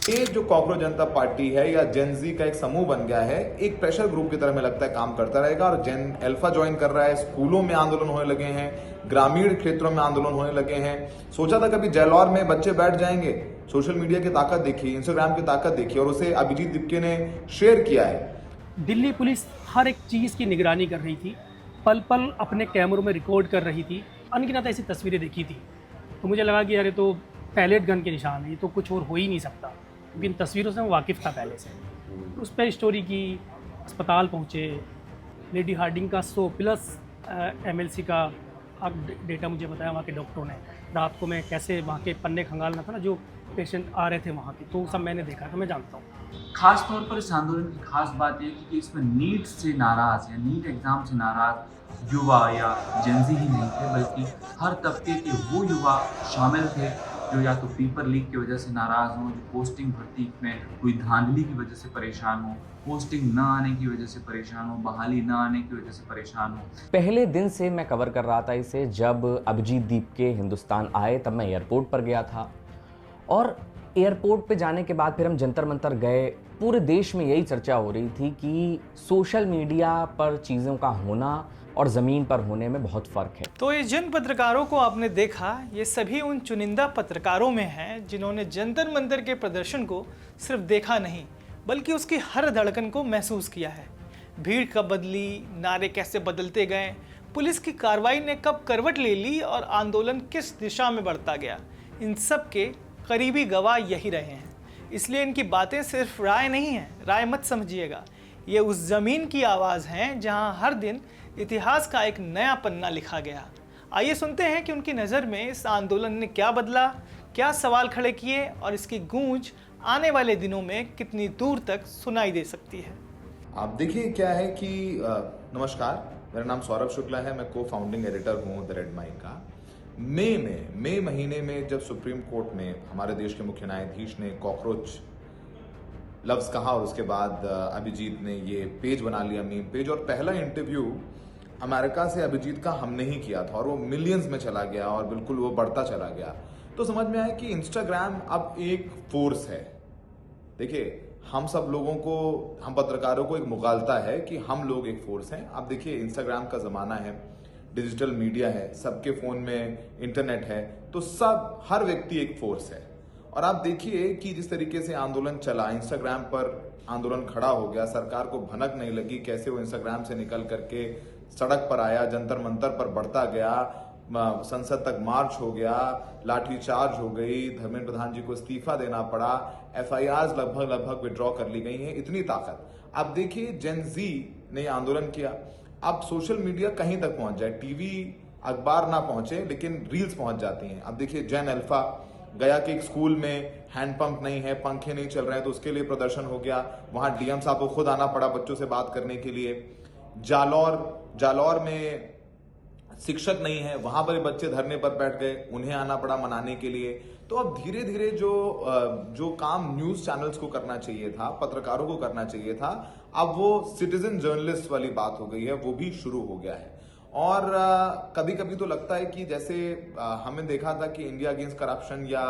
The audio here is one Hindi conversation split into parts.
ये जो कॉकरोच जनता पार्टी है या जेन जी का एक समूह बन गया है, एक प्रेशर ग्रुप की तरह में लगता है काम करता रहेगा। और जेन अल्फा ज्वाइन कर रहा है, स्कूलों में आंदोलन होने लगे हैं, ग्रामीण क्षेत्रों में आंदोलन होने लगे हैं। सोचा था कभी जैलौर में बच्चे बैठ जाएंगे। सोशल मीडिया की ताकत देखिए, इंस्टाग्राम की ताकत देखिए, और उसे अभिजीत दीपके ने शेयर किया है। दिल्ली पुलिस हर एक चीज़ की निगरानी कर रही थी, पल पल अपने कैमरों में रिकॉर्ड कर रही थी। अनगिनत ऐसी तस्वीरें देखी थी, तो मुझे लगा कि यार ये तो पैलेट गन के निशान है, ये तो कुछ और हो ही नहीं सकता, क्योंकि इन तस्वीरों से मैं वाकिफ़ था पहले से। उस पर स्टोरी की, अस्पताल पहुँचे, लेडी हार्डिंग का 100+ MLC का डेटा मुझे बताया वहाँ के डॉक्टरों ने। रात को मैं कैसे वहाँ के पन्ने खंगालना था ना, जो पेशेंट आ रहे थे वहाँ के, तो सब मैंने देखा था, मैं जानता हूँ। खास तौर पर इस आंदोलन की खास बात यह कि इसमें नीट से नाराज़ या नीट एग्ज़ाम से नाराज़ युवा या जेनजी ही नहीं थे, बल्कि हर तबके के वो युवा शामिल थे जो या तो पेपर लीक की वजह से नाराज़ हों, जो पोस्टिंग भर्ती में कोई धांधली की वजह से परेशान हो, पोस्टिंग ना आने की वजह से परेशान हो, बहाली ना आने की वजह से परेशान हो। पहले दिन से मैं कवर कर रहा था इसे। जब अभिजीत दीपके हिंदुस्तान आए तब मैं एयरपोर्ट पर गया था, और एयरपोर्ट पे जाने के बाद फिर हम जंतर मंतर गए। पूरे देश में यही चर्चा हो रही थी कि सोशल मीडिया पर चीज़ों का होना और ज़मीन पर होने में बहुत फ़र्क है। तो ये जिन पत्रकारों को आपने देखा, ये सभी उन चुनिंदा पत्रकारों में हैं जिन्होंने जंतर मंतर के प्रदर्शन को सिर्फ देखा नहीं, बल्कि उसकी हर धड़कन को महसूस किया है। भीड़ कब बदली, नारे कैसे बदलते गए, पुलिस की कार्रवाई ने कब करवट ले ली और आंदोलन किस दिशा में बढ़ता गया, इन सब के करीबी गवाह यही रहे हैं। इसलिए इनकी बातें सिर्फ राय नहीं हैं, राय मत समझिएगा। ये उस ज़मीन की आवाज़ हैं जहां हर दिन इतिहास का एक नया पन्ना लिखा गया। आइए सुनते हैं कि उनकी नज़र में इस आंदोलन ने क्या बदला, क्या सवाल खड़े किए, और इसकी गूंज आने वाले दिनों में कितनी दूर तक सुनाई दे सकती है। आप देखिए क्या है कि नमस्कार, मेरा नाम सौरभ शुक्ला है, मैं को फाउंडिंग एडिटर हूँ द रेड माइक का। मई महीने में जब सुप्रीम कोर्ट में हमारे देश के मुख्य न्यायाधीश ने कॉकरोच लफ्ज़ कहा और उसके बाद अभिजीत ने ये पेज बना लिया, मीम पेज, और पहला इंटरव्यू अमेरिका से अभिजीत का हमने ही किया था और वो मिलियंस में चला गया और बिल्कुल वो बढ़ता चला गया। तो समझ में आया कि इंस्टाग्राम अब एक फोर्स है। देखिए, हम सब लोगों को, हम पत्रकारों को एक मुगालता है कि हम लोग एक फोर्स हैं। अब देखिए, इंस्टाग्राम का ज़माना है, डिजिटल मीडिया है, सबके फ़ोन में इंटरनेट है, तो सब हर व्यक्ति एक फोर्स है। और आप देखिए कि जिस तरीके से आंदोलन चला, इंस्टाग्राम पर आंदोलन खड़ा हो गया, सरकार को भनक नहीं लगी, कैसे वो इंस्टाग्राम से निकल करके सड़क पर आया, जंतर मंतर पर बढ़ता गया, संसद तक मार्च हो गया, लाठीचार्ज हो गई, धर्मेंद्र प्रधान जी को इस्तीफा देना पड़ा, FIRs लगभग विड्रॉ कर ली गई हैं। इतनी ताकत। अब देखिए, जेन जी ने आंदोलन किया, अब सोशल मीडिया कहीं तक पहुंच जाए, टीवी अखबार ना पहुंचे लेकिन रील्स पहुंच जाती हैं। अब देखिए, जेन अल्फा गया कि एक स्कूल में हैंडपंप नहीं है, पंखे नहीं चल रहे हैं, तो उसके लिए प्रदर्शन हो गया, वहां DM साहब को खुद आना पड़ा बच्चों से बात करने के लिए। जालौर में शिक्षक नहीं है, वहां पर बच्चे धरने पर बैठ गए, उन्हें आना पड़ा मनाने के लिए। तो अब धीरे धीरे जो काम न्यूज चैनल्स को करना चाहिए था, पत्रकारों को करना चाहिए था, अब वो सिटीजन जर्नलिस्ट वाली बात हो गई है, वो भी शुरू हो गया है। और कभी कभी तो लगता है कि जैसे हमने देखा था कि इंडिया अगेंस्ट करप्शन या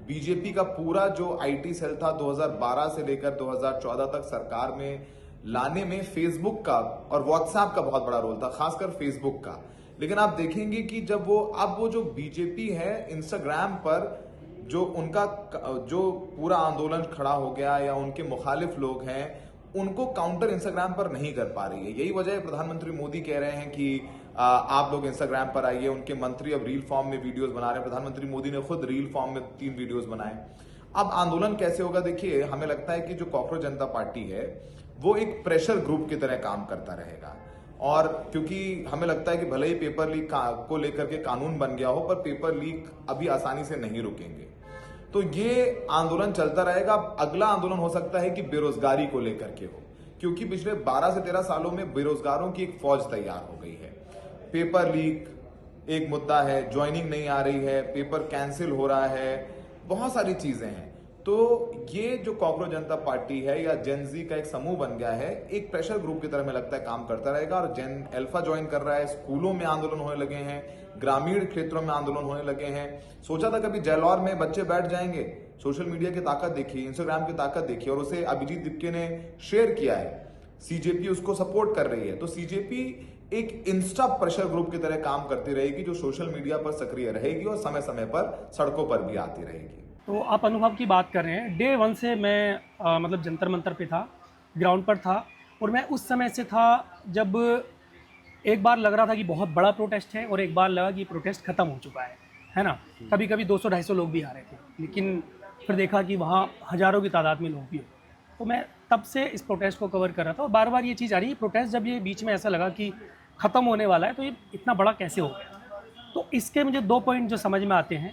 बीजेपी का पूरा जो IT सेल था 2012 से लेकर 2014 तक सरकार में लाने में फेसबुक का और व्हाट्सएप का बहुत बड़ा रोल था, खासकर फेसबुक का। लेकिन आप देखेंगे कि जब वो जो बीजेपी है, इंस्टाग्राम पर जो उनका जो पूरा आंदोलन खड़ा हो गया या उनके मुखालिफ लोग हैं, उनको काउंटर इंस्टाग्राम पर नहीं कर पा रही है। यही वजह है प्रधानमंत्री मोदी कह रहे हैं कि आप लोग इंस्टाग्राम पर आइए। उनके मंत्री अब रील फॉर्म में वीडियोस बना रहे हैं। प्रधानमंत्री मोदी ने खुद रील फॉर्म में 3 वीडियोस बनाए। अब आंदोलन कैसे होगा? देखिए, हमें लगता है कि जो कॉकरोच जनता पार्टी है वो एक प्रेशर ग्रुप की तरह काम करता रहेगा। और क्योंकि हमें लगता है कि भले ही पेपर लीक को लेकर के कानून बन गया हो, पर पेपर लीक अभी आसानी से नहीं रुकेंगे, तो ये आंदोलन चलता रहेगा। अगला आंदोलन हो सकता है कि बेरोजगारी को लेकर के हो, क्योंकि पिछले 12 से 13 सालों में बेरोजगारों की एक फौज तैयार हो गई है। पेपर लीक एक मुद्दा है, ज्वाइनिंग नहीं आ रही है, पेपर कैंसिल हो रहा है, बहुत सारी चीजें हैं। तो ये जो कॉकरोच जनता पार्टी है या जेन जी का एक समूह बन गया है, एक प्रेशर ग्रुप की तरह में लगता है काम करता रहेगा। और जेन अल्फा ज्वाइन कर रहा है, स्कूलों में आंदोलन होने लगे हैं, ग्रामीण क्षेत्रों में आंदोलन होने लगे हैं। सोचा था कभी जैलौर में बच्चे बैठ जाएंगे, सोशल मीडिया की ताकत देखिए, इंस्टाग्राम की ताकत देखिए, और उसे अभिजीत दीपके ने शेयर किया है। सीजेपी उसको सपोर्ट कर रही है, तो सीजेपी एक इंस्टा प्रेशर ग्रुप की तरह काम करती रहेगी, जो सोशल मीडिया पर सक्रिय रहेगी और समय समय पर सड़कों पर भी आती रहेगी। तो आप अनुभव की बात कर रहे हैं। डे 1 से मैं मतलब जंतर मंतर पे था, ग्राउंड पर था, और मैं उस समय से था जब एक बार लग रहा था कि बहुत बड़ा प्रोटेस्ट है और एक बार लगा कि प्रोटेस्ट ख़त्म हो चुका है ना। कभी कभी 200-250 लोग भी आ रहे थे, लेकिन फिर देखा कि वहाँ हज़ारों की तादाद में लोग भी हो। तो मैं तब से इस प्रोटेस्ट को कवर कर रहा था, और बार बार ये चीज़ आ रही है, प्रोटेस्ट जब ये बीच में ऐसा लगा कि ख़त्म होने वाला है तो ये इतना बड़ा कैसे हो गया। तो इसके मुझे 2 पॉइंट जो समझ में आते हैं।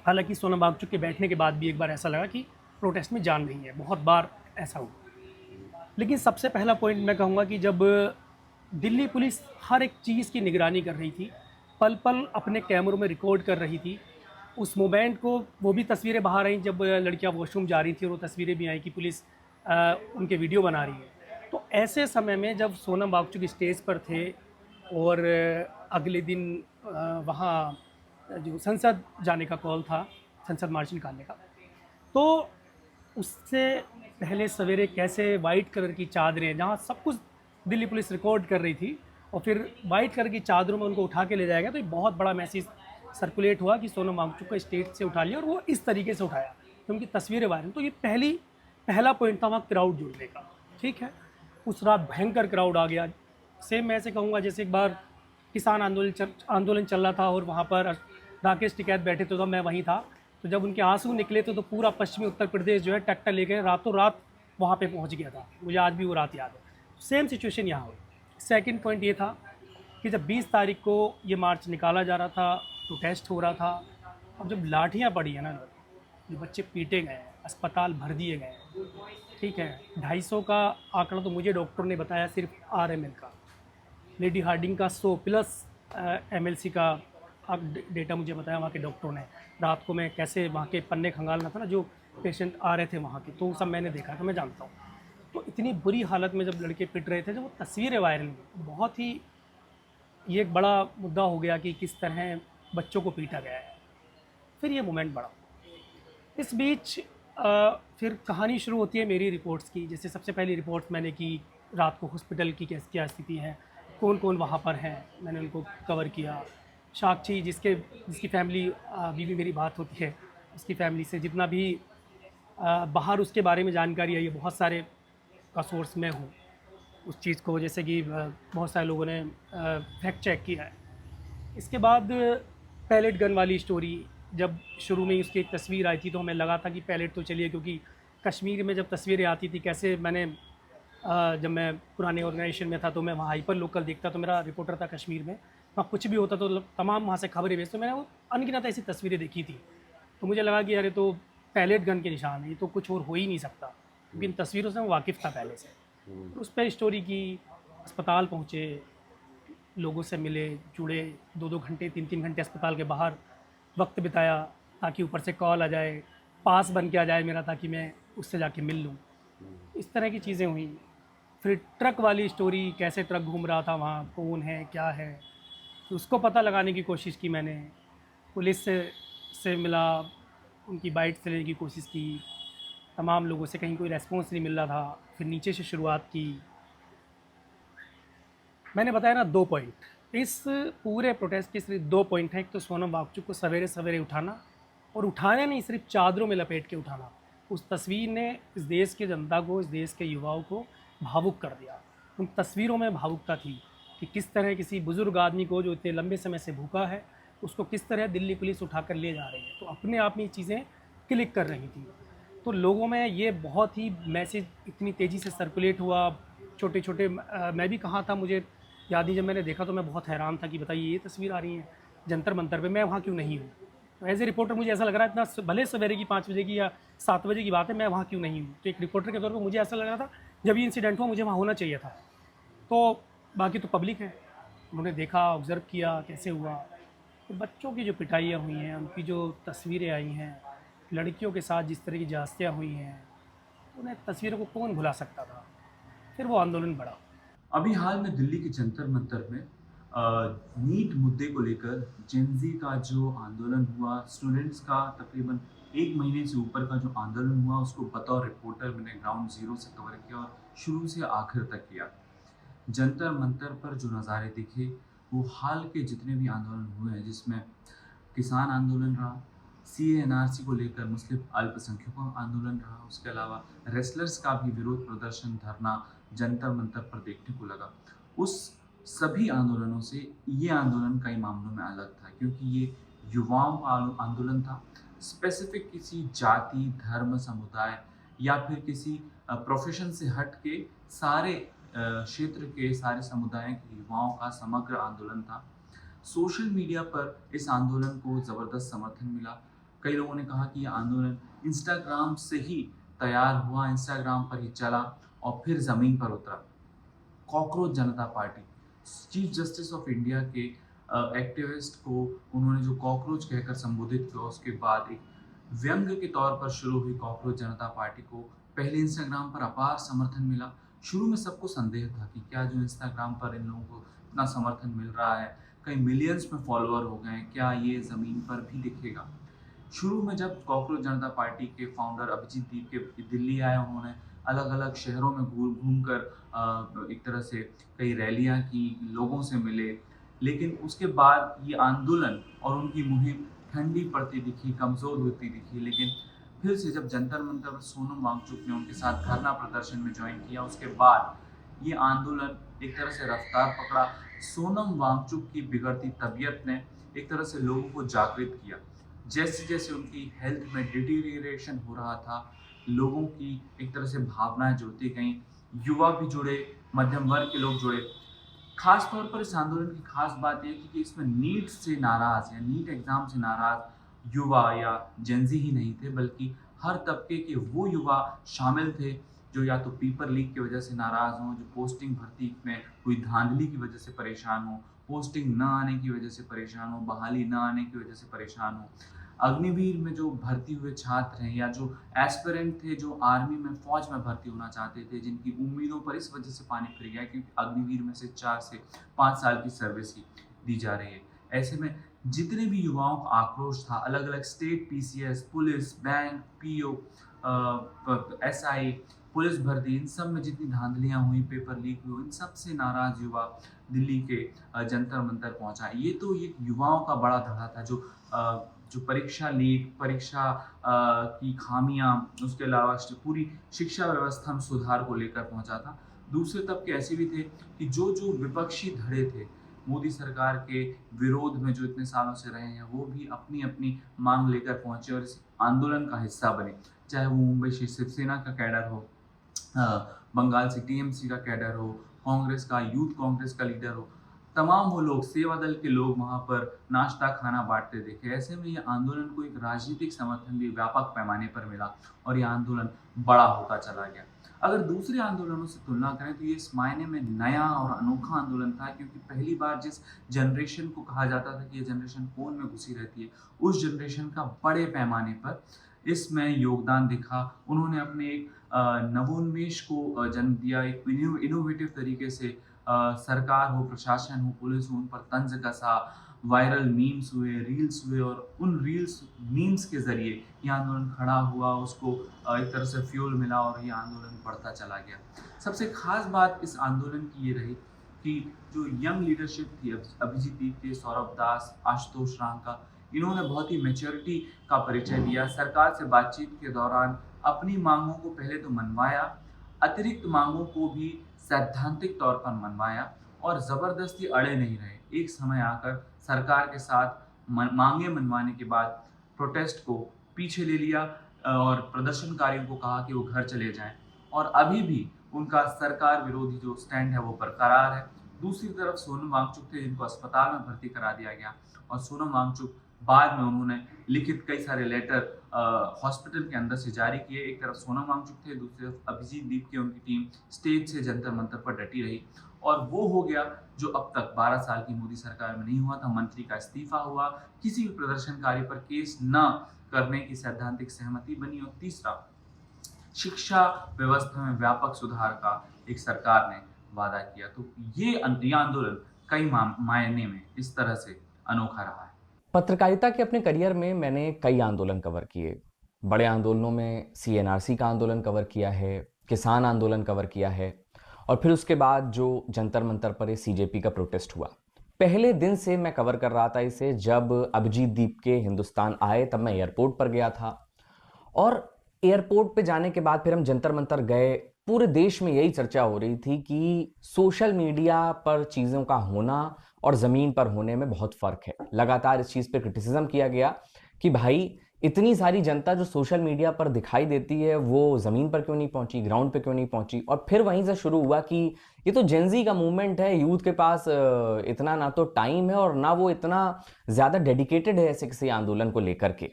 हालांकि सोनम वांगचुक के बैठने के बाद भी एक बार ऐसा लगा कि प्रोटेस्ट में जान नहीं है, बहुत बार ऐसा हुआ। लेकिन सबसे पहला पॉइंट मैं कहूँगा कि जब दिल्ली पुलिस हर एक चीज़ की निगरानी कर रही थी, पल पल अपने कैमरों में रिकॉर्ड कर रही थी, उस मोमेंट को, वो भी तस्वीरें बाहर आई जब लड़कियां वॉशरूम जा रही थी, और वो तस्वीरें भी आई कि पुलिस उनके वीडियो बना रही है। तो ऐसे समय में जब सोनम वांगचुक स्टेज पर थे और अगले दिन वहाँ जो संसद जाने का कॉल था, संसद मार्च निकालने का, तो उससे पहले सवेरे कैसे वाइट कलर की चादरें, जहाँ सब कुछ दिल्ली पुलिस रिकॉर्ड कर रही थी, और फिर वाइट कलर की चादरों में उनको उठा के ले जाएगा, तो ये बहुत बड़ा मैसेज सर्कुलेट हुआ कि सोनम वांगचुक को स्टेज से उठा लिया, और वो इस तरीके से उठाया तो उनकी तस्वीरें वायरल। तो ये पहला पॉइंट था वहाँ क्राउड जुड़ने का। ठीक है, उस रात भयंकर क्राउड आ गया। सेम मैं ऐसे कहूँगा जैसे एक बार किसान आंदोलन चल रहा था और वहाँ पर राकेश टिकैत बैठे थे, तो मैं वहीं था। तो जब उनके आंसू निकले तो पूरा पश्चिमी उत्तर प्रदेश जो है ट्रैक्टर लेके रातों रात वहाँ पे पहुँच गया था। मुझे आज भी वो रात याद है। सेम सिचुएशन यहाँ हुई। सेकंड पॉइंट ये था कि जब 20 तारीख को ये मार्च निकाला जा रहा था, प्रोटेस्ट हो रहा था, अब जब लाठियाँ पड़ी हैं ना, जो बच्चे पीटे गए, अस्पताल भर दिए गए, ठीक है, 250 का आंकड़ा तो मुझे डॉक्टर ने बताया सिर्फ RML का, लेडी हार्डिंग का 100+ MLC का डेटा मुझे बताया वहाँ के डॉक्टरों ने। रात को मैं कैसे वहाँ के पन्ने खंगालना था ना, जो पेशेंट आ रहे थे वहाँ के, तो सब मैंने देखा था, मैं जानता हूँ। तो इतनी बुरी हालत में जब लड़के पिट रहे थे, जब वो तस्वीरें वायरल हुई, बहुत ही ये एक बड़ा मुद्दा हो गया कि किस तरह बच्चों को पीटा गया है। फिर ये मोमेंट बड़ा। इस बीच फिर कहानी शुरू होती है मेरी रिपोर्ट्स की। जैसे सबसे पहली रिपोर्ट्स मैंने की रात को हॉस्पिटल की क्या स्थिति है, कौन कौन वहाँ पर हैं, मैंने उनको कवर किया। साक्षी जिसकी फैमिली अभी भी मेरी बात होती है, उसकी फैमिली से जितना भी बाहर उसके बारे में जानकारी आई है, बहुत सारे का सोर्स मैं हूँ उस चीज़ को, जैसे कि बहुत सारे लोगों ने फैक्ट चेक किया है। इसके बाद पैलेट गन वाली स्टोरी, जब शुरू में ही उसकी एक तस्वीर आई थी तो हमें लगा था कि पैलेट तो चलिए, क्योंकि कश्मीर में जब तस्वीरें आती थी, कैसे मैंने जब मैं पुराने ऑर्गेनाइजेशन में था तो मैं वहाँ हाइपर लोकल देखता, तो मेरा रिपोर्टर था कश्मीर में, वहाँ कुछ भी होता तो तमाम वहाँ से खबरें भेजते। तो मैंने वो अनगिनत ऐसी तस्वीरें देखी थी, तो मुझे लगा कि अरे तो पैलेट गन के निशान है, ये तो कुछ और हो ही नहीं सकता, क्योंकि इन तस्वीरों से मैं वाकिफ़ था पहले से। तो उस पर स्टोरी की, अस्पताल पहुँचे, लोगों से मिले, जुड़े, 2-2 घंटे 3-3 घंटे अस्पताल के बाहर वक्त बिताया, ताकि ऊपर से कॉल आ जाए, पास बन के आ जाए मेरा, ताकि मैं उससे जाके मिल लूँ। इस तरह की चीज़ें हुई। फिर ट्रक वाली स्टोरी, कैसे ट्रक घूम रहा था वहाँ, कौन है क्या है, तो उसको पता लगाने की कोशिश की मैंने। पुलिस से मिला, उनकी बाइट लेने की कोशिश की, तमाम लोगों से कहीं कोई रेस्पॉन्स नहीं मिल रहा था। फिर नीचे से शुरुआत की। मैंने बताया ना 2 पॉइंट, इस पूरे प्रोटेस्ट के सिर्फ 2 पॉइंट हैं। एक तो सोनम वांगचुक को सवेरे सवेरे उठाना, और उठाना नहीं, सिर्फ चादरों में लपेट के उठाना। उस तस्वीर ने इस देश की जनता को, इस देश के युवाओं को भावुक कर दिया। उन तस्वीरों में भावुकता थी कि किस तरह किसी बुज़ुर्ग आदमी को जो इतने लंबे समय से भूखा है, उसको किस तरह दिल्ली पुलिस उठा कर ले जा रही है। तो अपने आप में ये चीज़ें क्लिक कर रही थी। तो लोगों में ये बहुत ही मैसेज इतनी तेज़ी से सर्कुलेट हुआ। छोटे छोटे मैं भी कहाँ था मुझे याद नहीं, जब मैंने देखा तो मैं बहुत हैरान था कि बताइए ये तस्वीर आ रही है जंतर मंतर पे, मैं वहाँ क्यों नहीं हूँ। तो एज ए रिपोर्टर मुझे ऐसा लग रहा है, इतना भले सवेरे की 5 बजे की या 7 बजे की बात है, मैं वहाँ क्यों नहीं हूँ। तो एक रिपोर्टर के तौर पर मुझे ऐसा लग रहा था जब ये इंसिडेंट हुआ मुझे वहाँ होना चाहिए था। तो बाकी तो पब्लिक है, उन्होंने देखा, ऑब्ज़र्व किया कैसे हुआ। तो बच्चों की जो पिटाइयाँ हुई हैं, उनकी जो तस्वीरें आई हैं, लड़कियों के साथ जिस तरह की जास्तियाँ हुई हैं, उन्हें तस्वीरों को कौन भुला सकता था। फिर वो आंदोलन बढ़ा। अभी हाल में दिल्ली के जंतर मंतर में नीट मुद्दे को लेकर जेनजी का जो आंदोलन हुआ, स्टूडेंट्स का तकरीबन 1 महीने से ऊपर का जो आंदोलन हुआ उसको बतौर रिपोर्टर मैंने ग्राउंड ज़ीरो से कवर किया और शुरू से आखिर तक किया। जंतर मंतर पर जो नज़ारे दिखे वो हाल के जितने भी आंदोलन हुए हैं, जिसमें किसान आंदोलन रहा, CA/NRC को लेकर मुस्लिम अल्पसंख्यकों का आंदोलन रहा, उसके अलावा रेसलर्स का भी विरोध प्रदर्शन धरना जंतर मंतर पर देखने को लगा। उस सभी आंदोलनों से ये आंदोलन कई मामलों में अलग था, क्योंकि ये युवाओं का आंदोलन था। स्पेसिफिक किसी जाति, धर्म, समुदाय या फिर किसी प्रोफेशन से हट के सारे क्षेत्र के सारे समुदायों के युवाओं का समग्र आंदोलन था। सोशल मीडिया पर इस आंदोलन को ज़बरदस्त समर्थन मिला। कई लोगों ने कहा कि ये आंदोलन इंस्टाग्राम से ही तैयार हुआ, इंस्टाग्राम पर ही चला और फिर ज़मीन पर उतरा। Cockroach Janata party, chief justice of India के एक्टिविस्ट को उन्होंने जो कॉकरोच कहकर संबोधित किया, उसके बाद एक व्यंग्य के तौर पर शुरू हुई कॉकरोच जनता पार्टी को पहले इंस्टाग्राम पर अपार समर्थन मिला। शुरू में सबको संदेह था कि क्या जो इंस्टाग्राम पर इन लोगों को इतना समर्थन मिल रहा है, कई मिलियंस में फॉलोअर हो गए, क्या ये ज़मीन पर भी दिखेगा। शुरू में जब कॉकरोच जनता पार्टी के फाउंडर अभिजीत दीप के दिल्ली आए, उन्होंने अलग अलग शहरों में घूम कर एक तरह से कई रैलियां की, लोगों से मिले, लेकिन उसके बाद ये आंदोलन और उनकी मुहिम ठंडी पड़ती दिखी, कमज़ोर होती दिखी। लेकिन फिर से जब जंतर मंतर पर सोनम वांगचुक ने उनके साथ धरना प्रदर्शन में ज्वाइन किया, उसके बाद ये आंदोलन एक तरह से रफ्तार पकड़ा। सोनम वांगचुक की बिगड़ती तबीयत ने एक तरह से लोगों को जागृत किया। जैसे जैसे उनकी हेल्थ में डिटीरियरेशन हो रहा था, लोगों की एक तरह से भावनाएं जुड़ती गईं, युवा भी जुड़े, मध्यम वर्ग के लोग जुड़े। खास तौर पर इस आंदोलन की खास बात यह थी कि इसमें नीट से नाराज़ या नीट एग्ज़ाम से नाराज़ युवा या जेनजी ही नहीं थे, बल्कि हर तबके के वो युवा शामिल थे जो या तो पेपर लीक की वजह से नाराज़ हों, जो पोस्टिंग भर्ती में हुई धांधली की वजह से परेशान हों, पोस्टिंग न आने की वजह से परेशान हों, बहाली न आने की वजह से परेशान हों, अग्निवीर में जो भर्ती हुए छात्र हैं या जो एस्पिरेंट थे, जो आर्मी में फ़ौज में भर्ती होना चाहते थे, जिनकी उम्मीदों पर इस वजह से पानी फिर गया क्योंकि अग्निवीर में से 4 से 5 साल की सर्विस ही दी जा रही है। ऐसे में जितने भी युवाओं का आक्रोश था, अलग अलग state PCS, police, bank, PO, SI, police भर्ती, इन सब में जितनी धांधलियाँ हुई, पेपर लीक हुई, इन सब से नाराज़ युवा दिल्ली के जंतर मंतर पहुँचा। ये तो ये युवाओं का बड़ा धड़ा था जो परीक्षा लीक, परीक्षा की खामियां, उसके अलावा पूरी शिक्षा व्यवस्था में सुधार को लेकर पहुंचा था। दूसरे तबके ऐसे भी थे कि जो विपक्षी धड़े थे मोदी सरकार के विरोध में, जो इतने सालों से रहे हैं, वो भी अपनी अपनी मांग लेकर पहुंचे और इस आंदोलन का हिस्सा बने। चाहे वो मुंबई से शिवसेना का कैडर हो, बंगाल से TMC का कैडर हो, कांग्रेस का, यूथ कांग्रेस का लीडर हो, तमाम वो लोग, सेवा दल के लोग वहाँ पर नाश्ता खाना बांटते देखे। ऐसे में ये आंदोलन को एक राजनीतिक समर्थन भी व्यापक पैमाने पर मिला और ये आंदोलन बड़ा होता चला गया। अगर दूसरे आंदोलनों से तुलना करें तो ये इस मायने में नया और अनोखा आंदोलन था क्योंकि पहली बार जिस जनरेशन को कहा जाता था कि ये जनरेशन फोन में घुसी रहती है, उस जनरेशन का बड़े पैमाने पर इसमें योगदान दिखा। उन्होंने अपने एक नवोन्मेष को जन्म दिया, एक इनोवेटिव तरीके से सरकार हो, प्रशासन हो, पुलिस हो, उन पर तंज कसा, वायरल मीम्स हुए, रील्स हुए और उन रील्स मीम्स के ज़रिए ये आंदोलन खड़ा हुआ, उसको एक तरह से फ्यूल मिला और ये आंदोलन बढ़ता चला गया। सबसे ख़ास बात इस आंदोलन की ये रही कि जो यंग लीडरशिप थी, अभिजीत दीप के, सौरभ दास, आशुतोष रांका, इन्होंने बहुत ही मैच्योरिटी का परिचय दिया। सरकार से बातचीत के दौरान अपनी मांगों को पहले तो मनवाया, अतिरिक्त मांगों को भी सैद्धांतिक तौर पर मनवाया और ज़बरदस्ती अड़े नहीं रहे। एक समय आकर सरकार के साथ मांगे मनवाने के बाद प्रोटेस्ट को पीछे ले लिया और प्रदर्शनकारियों को कहा कि वो घर चले जाएं और अभी भी उनका सरकार विरोधी जो स्टैंड है वो बरकरार है। दूसरी तरफ सोनम वांगचुक थे जिनको अस्पताल में भर्ती करा दिया गया और सोनम वांगचुक बाद में उन्होंने लिखित कई सारे लेटर हॉस्पिटल के अंदर से जारी किए। एक तरफ सोनम वांगचुक थे, दूसरी तरफ अभिजीत दीप की उनकी टीम स्टेज से जंतर मंतर पर डटी रही और वो हो गया जो अब तक 12 साल की मोदी सरकार में नहीं हुआ था। मंत्री का इस्तीफा हुआ, किसी भी प्रदर्शनकारी पर केस न करने की सैद्धांतिक सहमति बनी और तीसरा, शिक्षा व्यवस्था में व्यापक सुधार का एक सरकार ने वादा किया। तो ये आंदोलन कई मायने में इस तरह से अनोखा रहा है। पत्रकारिता के अपने करियर में मैंने कई आंदोलन कवर किए, बड़े आंदोलनों में CNRC का आंदोलन कवर किया है, किसान आंदोलन कवर किया है, और फिर उसके बाद जो जंतर मंतर पर ये CJP का प्रोटेस्ट हुआ। पहले दिन से मैं कवर कर रहा था इसे। जब अभिजीत दीप के हिंदुस्तान आए तब मैं एयरपोर्ट पर गया था, और एयरपोर्ट पे जाने के बाद फिर हम जंतर मंतर गए। पूरे देश में यही चर्चा हो रही थी कि सोशल मीडिया पर चीज़ों का होना और ज़मीन पर होने में बहुत फ़र्क है। लगातार इस चीज़ पे क्रिटिसिज्म किया गया कि भाई इतनी सारी जनता जो सोशल मीडिया पर दिखाई देती है वो ज़मीन पर क्यों नहीं पहुंची, ग्राउंड पे क्यों नहीं पहुंची। और फिर वहीं से शुरू हुआ कि ये तो जेनजी का मूवमेंट है, यूथ के पास इतना ना तो टाइम है और ना वो इतना ज़्यादा डेडिकेटेड है ऐसे किसी आंदोलन को लेकर के।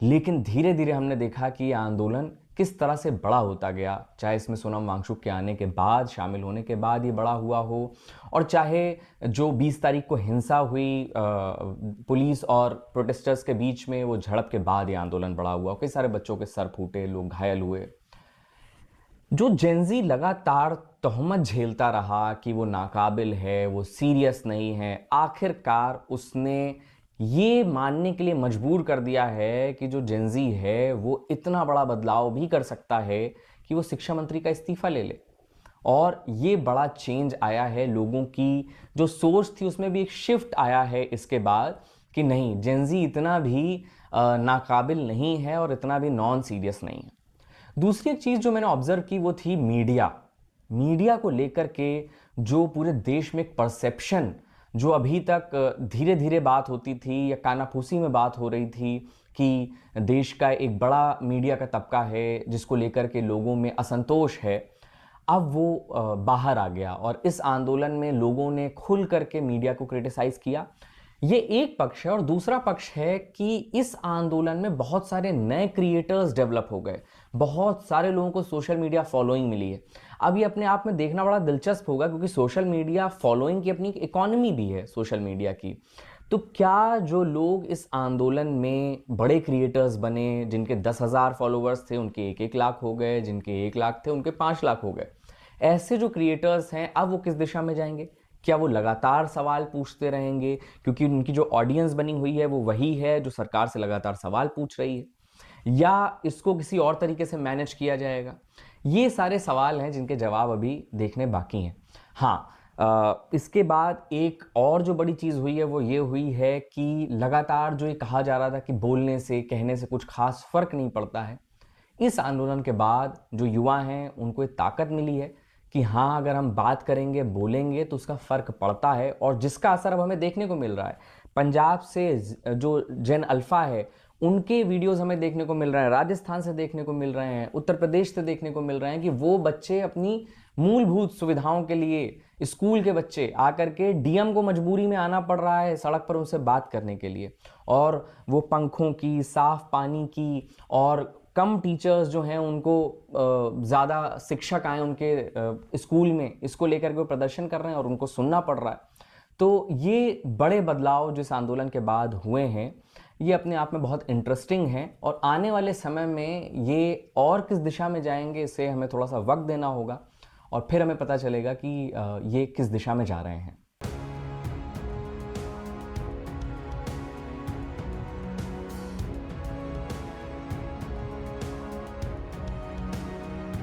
लेकिन धीरे धीरे हमने देखा कि ये आंदोलन किस तरह से बड़ा होता गया, चाहे इसमें सोनम वांगचुक के आने के बाद, शामिल होने के बाद ये बड़ा हुआ हो, और चाहे जो 20 तारीख को हिंसा हुई पुलिस और प्रोटेस्टर्स के बीच में, वो झड़प के बाद ये आंदोलन बड़ा हुआ। कई सारे बच्चों के सर फूटे, लोग घायल हुए। जो जेनजी लगातार तोहमत झेलता रहा कि वो नाकाबिल है, वो सीरियस नहीं है, आखिरकार उसने ये मानने के लिए मजबूर कर दिया है कि जो जेनजी है वो इतना बड़ा बदलाव भी कर सकता है कि वो शिक्षा मंत्री का इस्तीफा ले ले। और ये बड़ा चेंज आया है, लोगों की जो सोच थी उसमें भी एक शिफ्ट आया है इसके बाद कि नहीं, जेनजी इतना भी नाकाबिल नहीं है और इतना भी नॉन सीरियस नहीं है। दूसरी एक चीज़ जो मैंने ऑब्जर्व की वो थी मीडिया को लेकर के जो पूरे देश में एक परसेप्शन, जो अभी तक धीरे धीरे बात होती थी या कानाफूसी में बात हो रही थी कि देश का एक बड़ा मीडिया का तबका है जिसको लेकर के लोगों में असंतोष है, अब वो बाहर आ गया और इस आंदोलन में लोगों ने खुल करके मीडिया को क्रिटिसाइज़ किया। ये एक पक्ष है, और दूसरा पक्ष है कि इस आंदोलन में बहुत सारे नए क्रिएटर्स डेवलप हो गए, बहुत सारे लोगों को सोशल मीडिया फॉलोइंग मिली है। अब ये अपने आप में देखना बड़ा दिलचस्प होगा क्योंकि सोशल मीडिया फॉलोइंग की अपनी इकोनॉमी भी है सोशल मीडिया की। तो क्या जो लोग इस आंदोलन में बड़े क्रिएटर्स बने, जिनके 10,000 फॉलोअर्स थे उनके 1-1 लाख हो गए, जिनके 1 लाख थे उनके 5 लाख हो गए, ऐसे जो क्रिएटर्स हैं अब वो किस दिशा में जाएंगे? क्या वो लगातार सवाल पूछते रहेंगे क्योंकि उनकी जो ऑडियंस बनी हुई है वो वही है जो सरकार से लगातार सवाल पूछ रही है, या इसको किसी और तरीके से मैनेज किया जाएगा? ये सारे सवाल हैं जिनके जवाब अभी देखने बाकी हैं। हाँ, इसके बाद एक और जो बड़ी चीज़ हुई है वो ये हुई है कि लगातार जो ये कहा जा रहा था कि बोलने से, कहने से कुछ खास फ़र्क नहीं पड़ता है, इस आंदोलन के बाद जो युवा हैं उनको एक ताकत मिली है कि हाँ, अगर हम बात करेंगे, बोलेंगे तो उसका फ़र्क पड़ता है, और जिसका असर अब हमें देखने को मिल रहा है। पंजाब से जो जेन अल्फ़ा है उनके वीडियोस हमें देखने को मिल रहे हैं, राजस्थान से देखने को मिल रहे हैं, उत्तर प्रदेश से देखने को मिल रहे हैं कि वो बच्चे अपनी मूलभूत सुविधाओं के लिए, स्कूल के बच्चे आकर के डीएम को मजबूरी में आना पड़ रहा है सड़क पर उनसे बात करने के लिए, और वो पंखों की, साफ पानी की, और कम टीचर्स जो हैं उनको ज़्यादा शिक्षक आए उनके स्कूल में, इसको लेकर के वो प्रदर्शन कर रहे हैं और उनको सुनना पड़ रहा है। तो ये बड़े बदलाव जो इस आंदोलन के बाद हुए हैं ये अपने आप में बहुत इंटरेस्टिंग हैं, और आने वाले समय में ये और किस दिशा में जाएंगे इसे हमें थोड़ा सा वक्त देना होगा, और फिर हमें पता चलेगा कि ये किस दिशा में जा रहे हैं।